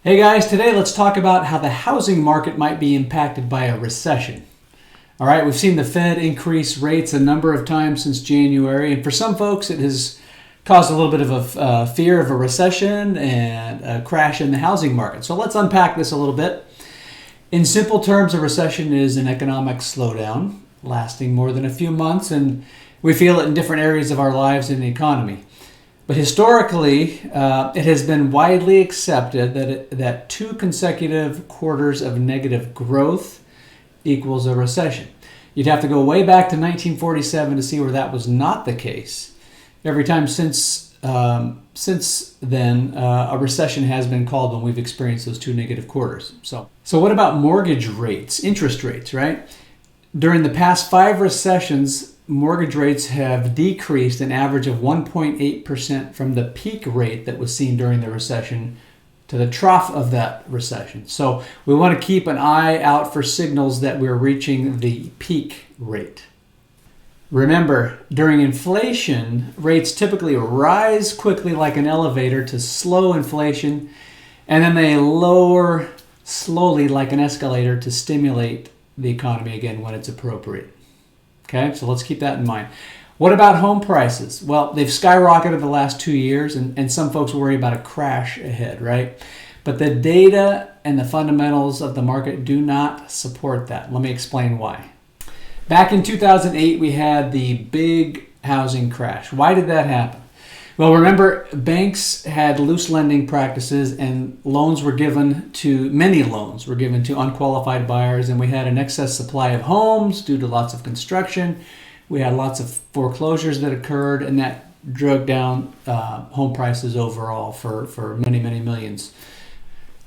Hey guys, today let's talk about how the housing market might be impacted by a recession. All right, we've seen the Fed increase rates a number of times since January, and for some folks it has caused a little bit of a fear of a recession and a crash in the housing market. So let's unpack this a little bit. In simple terms, a recession is an economic slowdown lasting more than a few months, and we feel it in different areas of our lives and the economy. But historically, it has been widely accepted that two consecutive quarters of negative growth equals a recession. You'd have to go way back to 1947 to see where that was not the case. Every time since then, a recession has been called when we've experienced those two negative quarters. So what about mortgage rates, interest rates, right? During the past 5 recessions, mortgage rates have decreased an average of 1.8% from the peak rate that was seen during the recession to the trough of that recession. So we want to keep an eye out for signals that we're reaching the peak rate. Remember, during inflation, rates typically rise quickly like an elevator to slow inflation, and then they lower slowly like an escalator to stimulate the economy again when it's appropriate. Okay, so let's keep that in mind. What about home prices? Well, they've skyrocketed the last 2 years, and some folks worry about a crash ahead, right? But the data and the fundamentals of the market do not support that. Let me explain why. Back in 2008, we had the big housing crash. Why did that happen? Well, remember, banks had loose lending practices, and many loans were given to unqualified buyers, and we had an excess supply of homes due to lots of construction. We had lots of foreclosures that occurred, and that drug down home prices overall for many, many millions.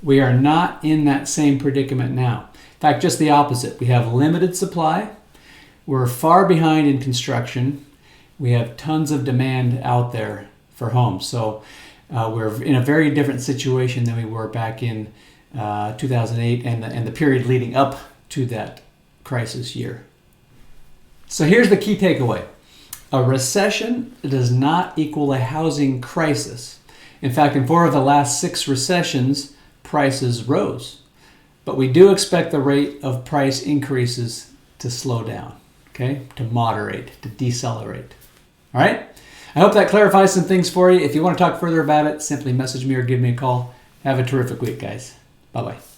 We are not in that same predicament now. In fact, just the opposite. We have limited supply. We're far behind in construction. We have tons of demand out there for homes. So we're in a very different situation than we were back in 2008 and the period leading up to that crisis year. So here's the key takeaway. A recession does not equal a housing crisis. In fact, in 4 of the last 6 recessions, prices rose. But we do expect the rate of price increases to slow down, okay? To moderate, to decelerate. All right? I hope that clarifies some things for you. If you want to talk further about it, simply message me or give me a call. Have a terrific week, guys. Bye-bye.